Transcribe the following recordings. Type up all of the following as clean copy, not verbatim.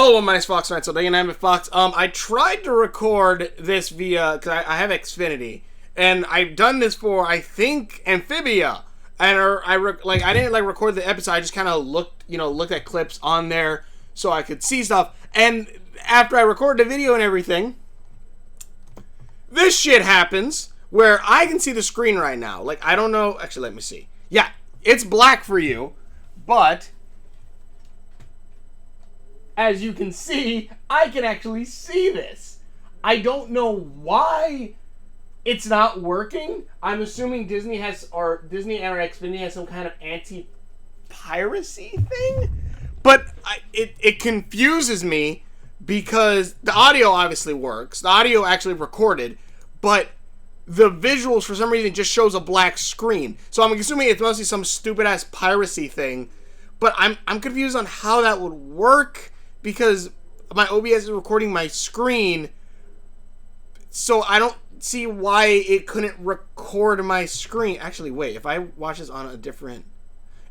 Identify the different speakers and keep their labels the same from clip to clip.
Speaker 1: Hello, my name's Fox, so Dynamic Fox. I tried to record this via, because I have Xfinity, and I've done this for, I think, Amphibia, and I didn't record the episode. I just kind of looked at clips on there so I could see stuff. And after I recorded the video and everything, this shit happens where I can see the screen right now. Like, I don't know. Actually, let me see. Yeah, it's black for you, but as you can see, I can actually see this. I don't know why it's not working. I'm assuming Disney and or Xfinity has some kind of anti-piracy thing. But it confuses me because the audio obviously works. The audio actually recorded, but the visuals for some reason just shows a black screen. So I'm assuming it's mostly some stupid ass piracy thing. But I'm confused on how that would work, because my OBS is recording my screen, so I don't see why it couldn't record my screen. Actually, wait, if I watch this on a different...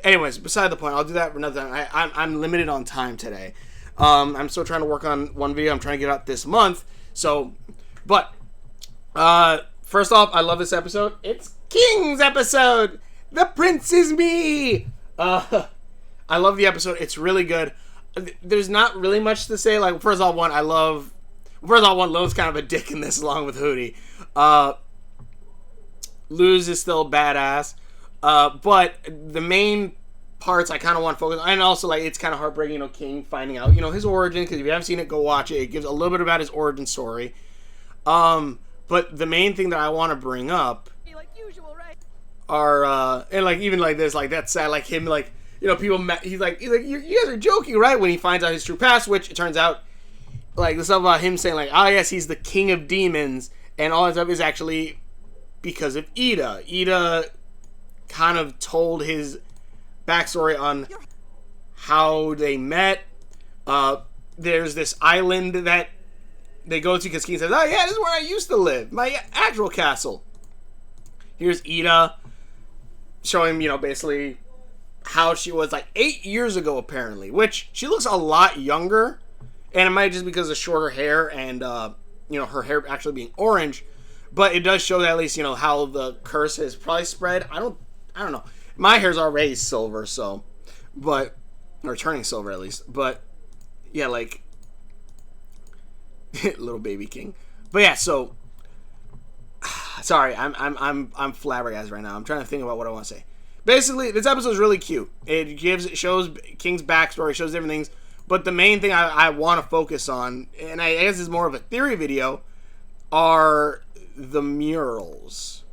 Speaker 1: Anyways, beside the point, I'll do that for another time. I'm limited on time today. I'm still trying to work on one video. I'm trying to get out this month. So, but, first off, I love this episode. It's King's episode! The prince is me! I love the episode. It's really good. There's not really much to say. Like, first of all, Lo's kind of a dick in this, along with Hootie. Luz is still badass. But the main parts I kind of want to focus on, and also, like, it's kind of heartbreaking, King finding out, his origin, because if you haven't seen it, go watch it. It gives a little bit about his origin story. But the main thing that I want to bring up like usual, right? Are, and, like, even like this, like, that's sad, like, him, like, people, he's like, you guys are joking, right? When he finds out his true past, which it turns out, like, the stuff about him saying, like, oh, yes, he's the king of demons, and all that stuff is actually because of Ida. Ida kind of told his backstory on how they met. There's this island that they go to because King says, oh, yeah, this is where I used to live, my actual castle. Here's Ida showing, basically how she was like 8 years ago, apparently, which she looks a lot younger, and it might just because of shorter hair and her hair actually being orange, but it does show that at least how the curse has probably spread. I don't know, my hair's already silver, so, but, or turning silver at least, but yeah, like little baby King. But yeah, so sorry, I'm flabbergasted right now. I'm trying to think about what I want to say. Basically, this episode is really cute. It shows King's backstory, shows different things. But the main thing I want to focus on, and I guess it's more of a theory video, are the murals.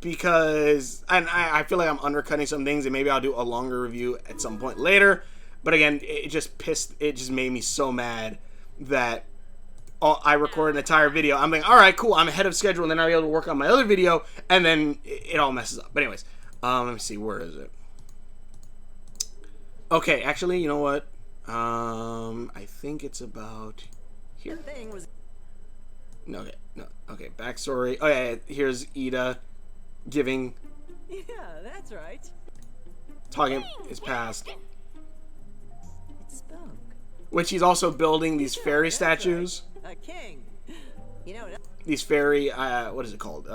Speaker 1: Because, and I feel like I'm undercutting some things, and maybe I'll do a longer review at some point later. But again, it just made me so mad that I recorded an entire video. I'm like, alright, cool, I'm ahead of schedule, and then I'll be able to work on my other video, and then it all messes up. But anyways. Let me see, where is it? Okay, actually, you know what? I think it's about here. No, okay, backstory. Oh yeah, here's Ida giving.
Speaker 2: Yeah, that's right.
Speaker 1: Talking his past.
Speaker 2: It spoke.
Speaker 1: Which he's also building these fairy statues.
Speaker 2: Right. A king.
Speaker 1: These fairy, what is it called?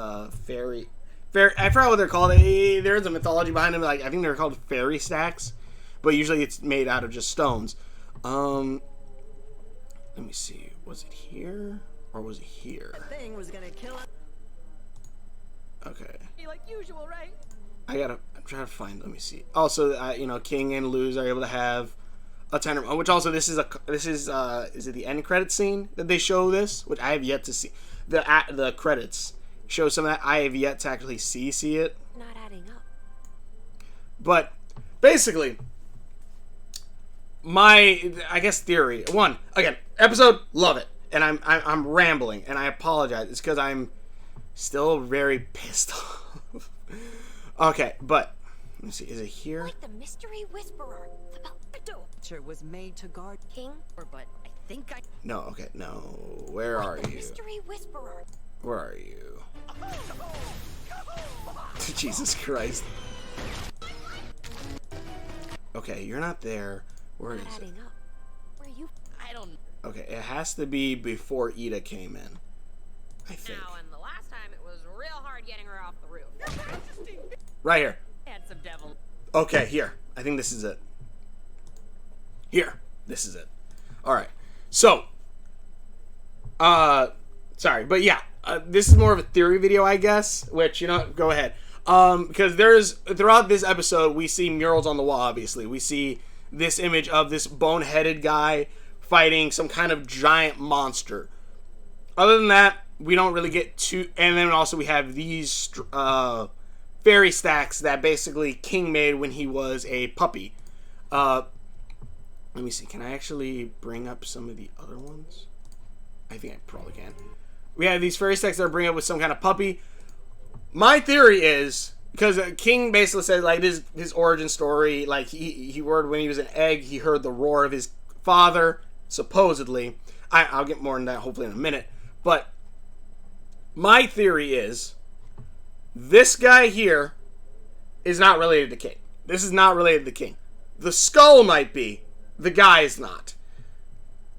Speaker 1: Fairy. I forgot what they're called. There's a mythology behind them. Like, I think they're called fairy stacks, but usually it's made out of just stones. Let me see. Was it here or was it here?
Speaker 2: That thing was gonna kill us.
Speaker 1: Okay.
Speaker 2: Like usual, right?
Speaker 1: I'm trying to find. Let me see. Also, King and Luz are able to have a tender. Which also is it the end credit scene that they show this? Which I have yet to see. The credits show some of that. I have yet to actually see it.
Speaker 3: Not adding up.
Speaker 1: But basically, my theory. One, again, episode, love it, and I'm rambling, and I apologize. It's because I'm still very pissed off. Okay, but let me see. Is it here?
Speaker 3: Like the mystery whisperer.
Speaker 2: The was made to guard
Speaker 3: King,
Speaker 2: but I think I.
Speaker 1: No. Okay. No. Where are you?
Speaker 3: Mystery whisperer.
Speaker 1: Where are you? Jesus Christ. Okay, you're not there. Where is it?
Speaker 3: Where you?
Speaker 1: Okay, it has to be before Ida came in, I think.
Speaker 4: Now, and the last time it was real hard getting her off the roof.
Speaker 1: Right here.
Speaker 4: Had some devil.
Speaker 1: Okay, here. I think this is it. Here. This is it. Alright. So, sorry, but yeah, this is more of a theory video, I guess, which, you know, go ahead. Because throughout this episode, we see murals on the wall, obviously. We see this image of this boneheaded guy fighting some kind of giant monster. Other than that, we don't really get to... And then also we have these fairy stacks that basically King made when he was a puppy. Let me see. Can I actually bring up some of the other ones? I think I probably can. We have these fairy stacks that are bringing up with some kind of puppy. My theory is... Because King basically said, like, his origin story, like, he heard when he was an egg, he heard the roar of his father, supposedly. I'll get more into that hopefully in a minute. But my theory is this guy here is not related to King. This is not related to King. The skull might be. The guy is not.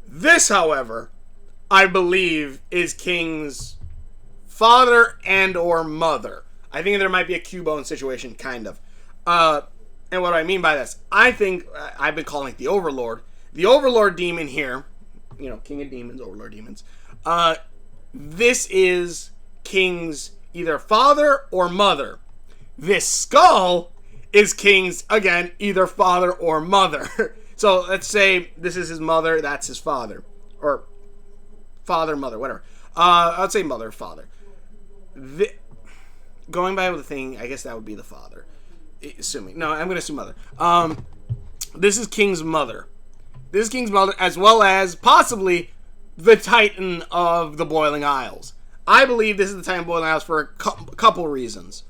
Speaker 1: This, however, I believe is King's father and or mother. I think there might be a Cubone situation, kind of. And what do I mean by this? I think, I've been calling it the Overlord. The Overlord demon here, you know, King of Demons, Overlord Demons. This is King's either father or mother. This skull is King's, again, either father or mother. So let's say this is his mother, that's his father. Or father, mother, whatever. I'd say mother, father. Going by the thing, I guess that would be the father. Assuming. No, I'm going to assume mother. This is King's mother. This is King's mother, as well as possibly the Titan of the Boiling Isles. I believe this is the Titan of the Boiling Isles for a couple reasons.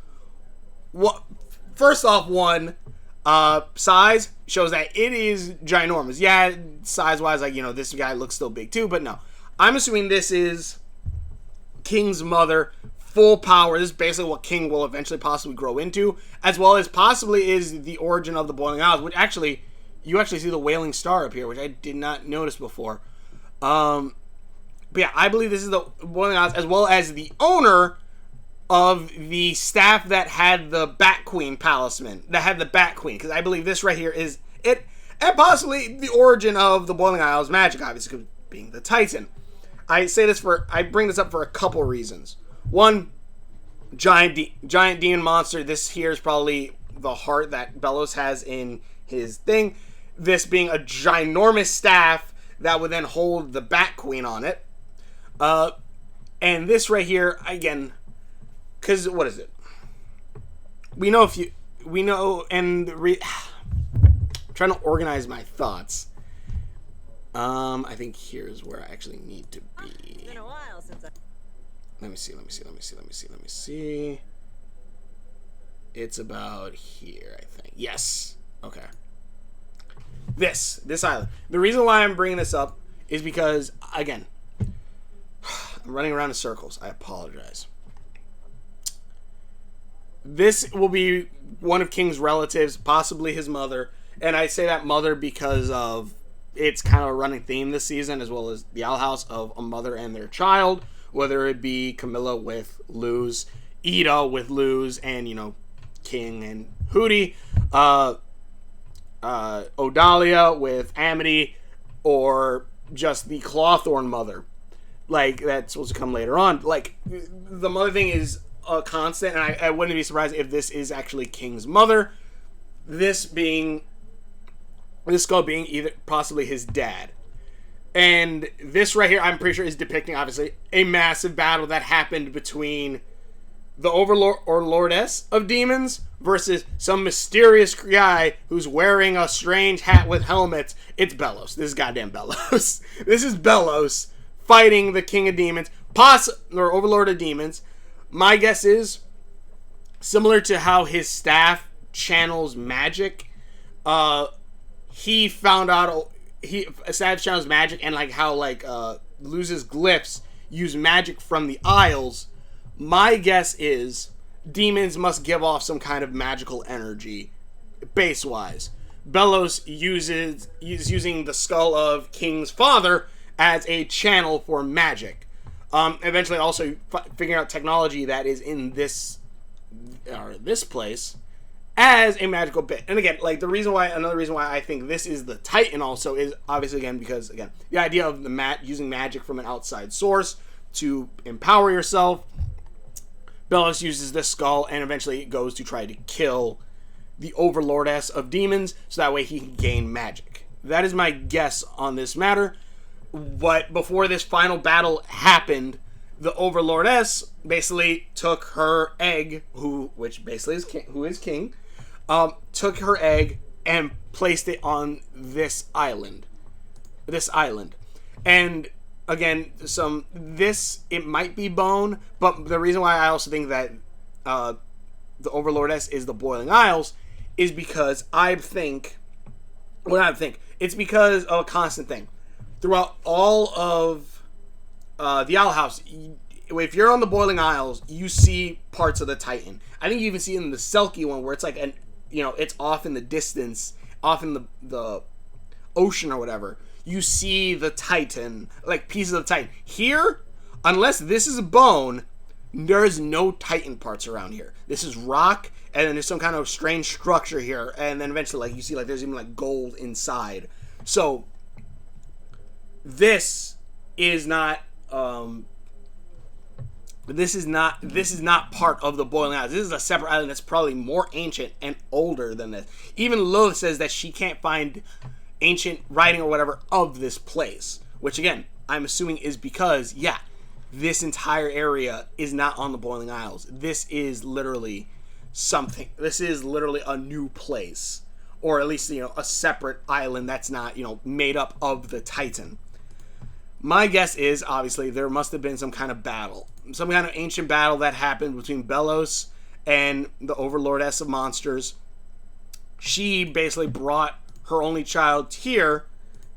Speaker 1: First off, size shows that it is ginormous. Yeah, size-wise, like, you know, this guy looks still big too, but no. I'm assuming this is King's mother, full power. This is basically what King will eventually possibly grow into, as well as possibly is the origin of the Boiling Isles, which actually, you actually see the Wailing Star up here, which I did not notice before. But yeah, I believe this is the Boiling Isles, as well as the owner of the staff that had the Bat Queen talisman, that had the Bat Queen, because I believe this right here is it, and possibly the origin of the Boiling Isles magic, obviously, being the Titan. I bring this up for a couple reasons. One, giant demon monster. This here is probably the heart that Belos has in his thing. This being a ginormous staff that would then hold the Bat Queen on it. And this right here, again, because what is it? Trying to organize my thoughts. I think here's where I actually need to be.
Speaker 2: It's been a while since I...
Speaker 1: Let me see. It's about here, I think. Yes. Okay. This island. The reason why I'm bringing this up is because, again, I'm running around in circles. I apologize. This will be one of King's relatives, possibly his mother. And I say that mother because of it's kind of a running theme this season, as well as the Owl House, of a mother and their child. Whether it be Camilla with Luz, Ida with Luz, and, you know, King and Hootie, Odalia with Amity, or just the Clawthorn mother. Like, that's supposed to come later on. Like, the mother thing is a constant, and I wouldn't be surprised if this is actually King's mother. This skull being either possibly his dad. And this right here, I'm pretty sure, is depicting, obviously, a massive battle that happened between the Overlord or Lordess of Demons versus some mysterious guy who's wearing a strange hat with helmets. It's Belos. This is goddamn Belos. This is Belos fighting the King of Demons, or Overlord of Demons. My guess is, similar to how his staff channels magic, he found out... Staff channels magic, and like how Luz's glyphs use magic from the Isles. My guess is demons must give off some kind of magical energy, base wise. Belos is using the skull of King's father as a channel for magic. Eventually also figuring out technology that is in this place as a magical bit. And again, like another reason why I think this is the Titan also is obviously again because again the idea of using magic from an outside source to empower yourself. Belos uses this skull and eventually goes to try to kill the Overlordess of demons so that way he can gain magic. That is my guess on this matter. But before this final battle happened, the Overlordess basically took her egg, which basically is king, took her egg and placed it on this island. And again, it might be bone, but the reason why I also think that the Overlordess is the Boiling Isles is because it's because of a constant thing. Throughout all of the Owl House, if you're on the Boiling Isles, you see parts of the Titan. I think you even see it in the Selkie one where it's like it's off in the distance, off in the ocean or whatever. You see the Titan, like pieces of the Titan. Here, unless this is a bone, there's no Titan parts around here. This is rock, and then there's some kind of strange structure here, and then eventually, like you see, like there's even like gold inside. So this is not part of the Boiling Isles. This is a separate island that's probably more ancient and older than this. Even Lilith says that she can't find ancient writing or whatever of this place, which again I'm assuming is because this entire area is not on the Boiling Isles. This is literally a new place, or at least a separate island that's not made up of the Titan. My guess is obviously there must have been some kind of battle, some kind of ancient battle that happened between Belos and the Overlordess of monsters. She basically brought her only child here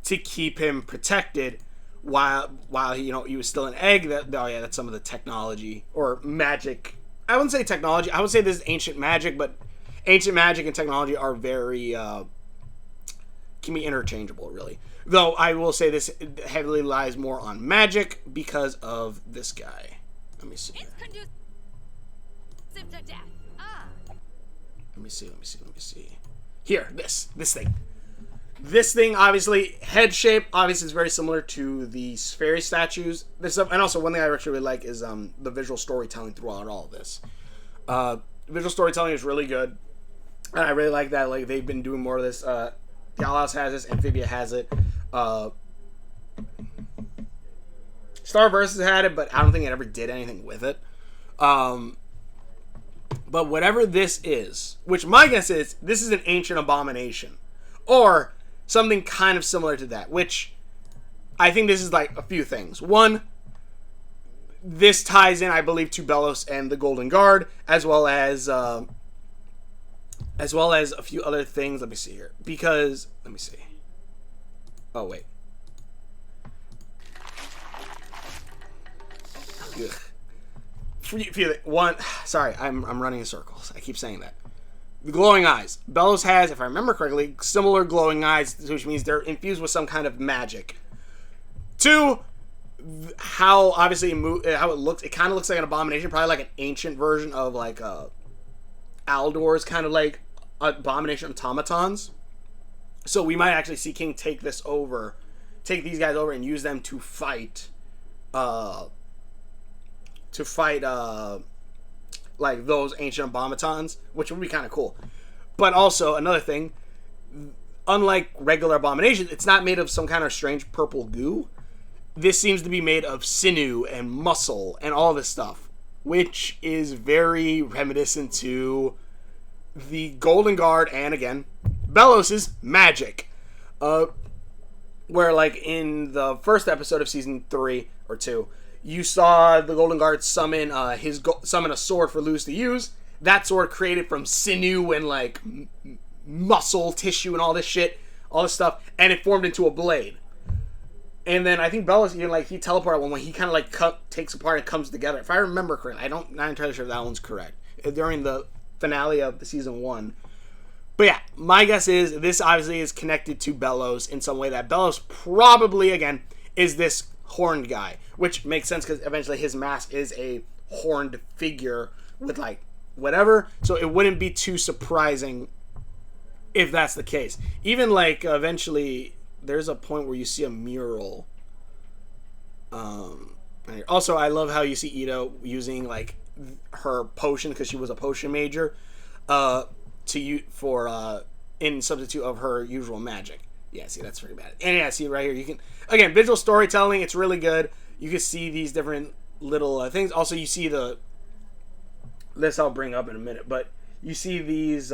Speaker 1: to keep him protected while he was still an egg. That's some of the technology or magic. I wouldn't say technology. I would say this is ancient magic, but ancient magic and technology are very can be interchangeable, really. Though I will say this heavily lies more on magic because of this guy. Let me see.
Speaker 4: It's conducive to death.
Speaker 1: Let me see. Here, this thing. This thing, obviously, head shape, obviously is very similar to the fairy statues. And also, one thing I actually really like is the visual storytelling throughout all of this. Visual storytelling is really good, and I really like that. Like they've been doing more of this. The Owl House has this. Amphibia has it. Star Versus had it, but I don't think it ever did anything with it. But whatever this is, which my guess is, this is an ancient abomination, or something kind of similar to that, which I think this is like a few things. One, this ties in, I believe, to Belos and the Golden Guard, as well as a few other things. Let me see here. Let me see. Oh, wait. Sorry, I'm running in circles. I keep saying that. The glowing eyes. Belos has, if I remember correctly, similar glowing eyes, which means they're infused with some kind of magic. Two, how obviously how it looks. It kind of looks like an abomination, probably like an ancient version of like Aldor's kind of like abomination automatons. So we might actually see King take these guys over, and use them to fight. Like those ancient abominatons, which would be kind of cool. But also another thing, unlike regular abominations, it's not made of some kind of strange purple goo. This seems to be made of sinew and muscle and all this stuff, which is very reminiscent to the Golden Guard and again Belos's magic. Where like in the first episode of season 3 or 2, you saw the Golden Guard summon summon a sword for Luz to use. That sword created from sinew and like muscle tissue and all this shit, all this stuff, and it formed into a blade. And then I think Belos even like he teleported one when he kind of like takes apart and comes together. If I remember correctly, I'm not entirely sure if that one's correct during the finale of the season 1. But yeah, my guess is this obviously is connected to Belos in some way. That Belos probably again is this horned guy, which makes sense because eventually his mask is a horned figure with like whatever, so it wouldn't be too surprising if that's the case. Even like eventually there's a point where you see a mural. Also, I love how you see Ida using like her potion because she was a potion major in substitute of her usual magic. Yeah, see, that's pretty bad. And yeah, see right here, you can, again, visual storytelling, it's really good. You can see these different little things. Also, you see this I'll bring up in a minute, but you see these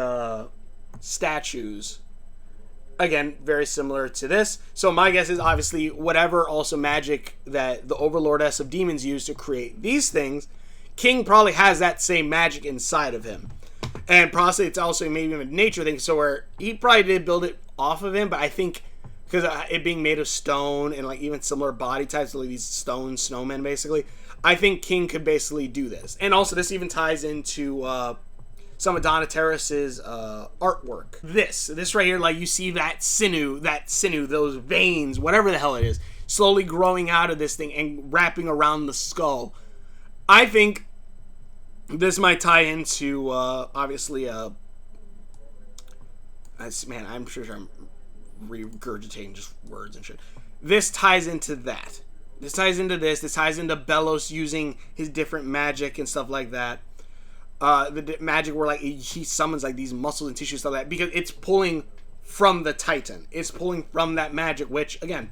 Speaker 1: statues. Again, very similar to this. So my guess is obviously whatever also magic that the Overlordess of Demons used to create these things, King probably has that same magic inside of him. And possibly it's also maybe a nature thing, so where he probably did build it off of him, but I think because it being made of stone and like even similar body types, like these stone snowmen basically, I think King could basically do this. And also this even ties into some of Donateris's artwork. This right here, like you see that sinew, those veins, whatever the hell it is, slowly growing out of this thing and wrapping around the skull. I think this might tie into obviously man, I'm sure I'm regurgitating just words and shit. This ties into that. This ties into this. This ties into Belos using his different magic and stuff like that. The magic where like he summons like these muscles and tissues, stuff like that, because it's pulling from the Titan. It's pulling from that magic, which again,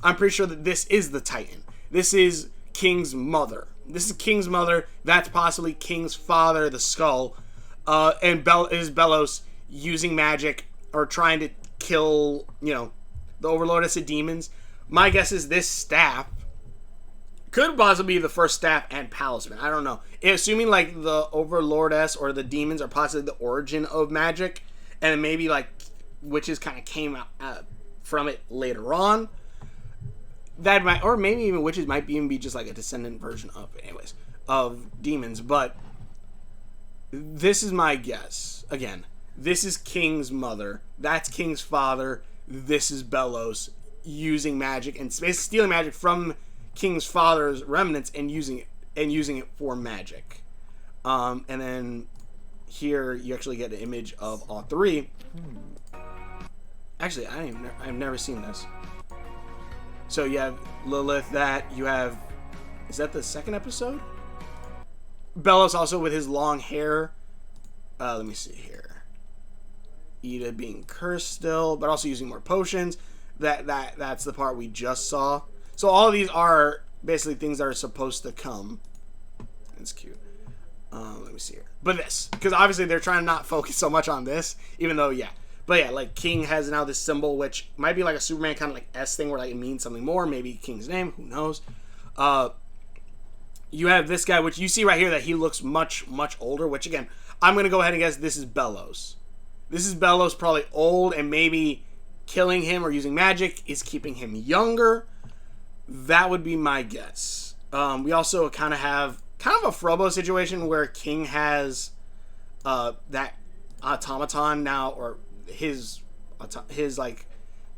Speaker 1: I'm pretty sure that this is the Titan. This is King's mother. This is King's mother. That's possibly King's father, the skull. And is Belos using magic or trying to kill, the Overlordess of Demons. My guess is this staff could possibly be the first staff and talisman. I don't know. Assuming like the Overlordess or the demons are possibly the origin of magic, and maybe like witches kind of came out from it later on. That might, or maybe even witches might even be just like a descendant version of it, anyways, of demons. But this is my guess. Again, this is King's mother. That's King's father. This is Belos using magic and stealing magic from King's father's remnants and using it for magic. And then here you actually get an image of all three. Actually, I've never seen this. So you have Lilith, is that the second episode? Belos also with his long hair. Let me see here. Ida being cursed still, but also using more potions. That's the part we just saw. So all of these are basically things that are supposed to come. It's cute. Let me see here. But this, because obviously they're trying to not focus so much on this, even though, yeah. But yeah, like King has now this symbol, which might be like a Superman kind of like S thing where like it means something more. Maybe King's name, who knows? You have this guy, which you see right here that he looks much, much older, which again, I'm going to go ahead and guess this is Belos. This is Belos, probably old, and maybe killing him or using magic is keeping him younger. That would be my guess. We also kind of have a Frobo situation where King has that automaton now, or his like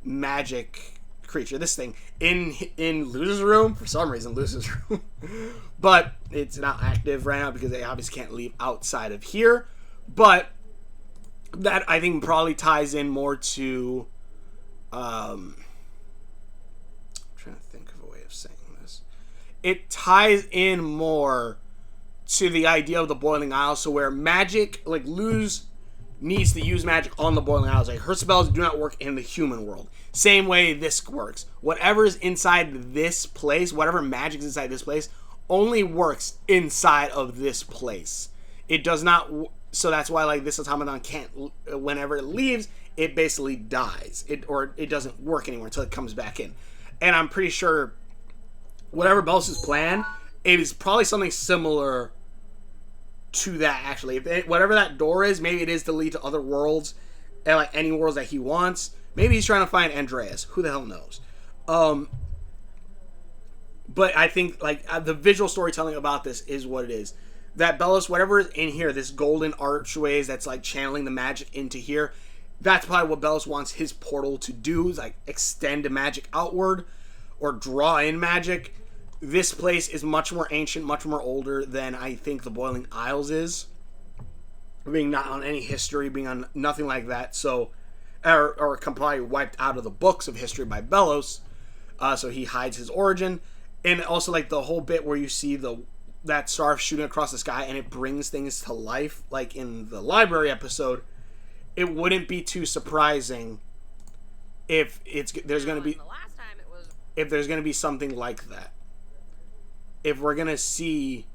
Speaker 1: magic creature, this thing in Luz's room for some reason. Luz's room, but it's not active right now because they obviously can't leave outside of here. But that I think probably ties in more to I'm trying to think of a way of saying this. It ties in more to the idea of the Boiling Isles, so where magic, like Luz needs to use magic on the Boiling Isles. Like her spells do not work in the human world. Same way this works. Whatever's inside this place, whatever magic is inside this place, only works inside of this place. It does not. So that's why like this automaton can't. Whenever it leaves, it basically dies. It doesn't work anymore until it comes back in. And I'm pretty sure whatever Belos' plan, it is probably something similar to that, actually. Whatever that door is, maybe it is to lead to other worlds, and like any worlds that he wants. Maybe he's trying to find Andreas. Who the hell knows? But I think like the visual storytelling about this is what it is. That Belos, whatever is in here, this golden archways that's like channeling the magic into here, that's probably what Belos wants his portal to do, is like extend the magic outward, or draw in magic, this place is much more ancient, much more older than I think the Boiling Isles is. Being not on any history, being on nothing like that, so or completely wiped out of the books of history by Belos, so he hides his origin. And also like the whole bit where you see that star shooting across the sky and it brings things to life, like in the library episode, it wouldn't be too surprising if there's going to be
Speaker 4: The last time it was
Speaker 1: if there's going to be something like that. If we're going to see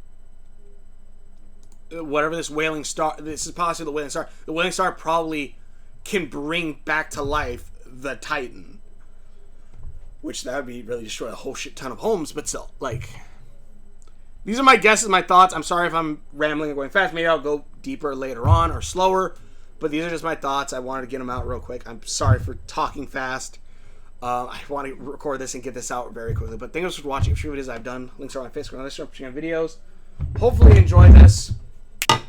Speaker 1: whatever this wailing star, this is possibly the wailing star. The wailing star probably can bring back to life the Titan, which that would be really destroy a whole shit ton of homes. But still, like, these are my guesses, my thoughts. I'm sorry if I'm rambling and going fast. Maybe I'll go deeper later on or slower. But these are just my thoughts. I wanted to get them out real quick. I'm sorry for talking fast. I want to record this and get this out very quickly. But thanks for watching. For videos I've done. Links are on my Facebook and Instagram videos. Hopefully you enjoy this.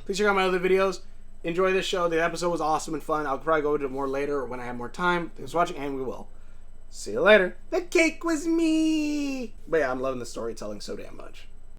Speaker 1: Please check out my other videos. Enjoy this show. The episode was awesome and fun. I'll probably go into more later or when I have more time. Thanks for watching, and we will see you later. The cake was me. But yeah, I'm loving the storytelling so damn much.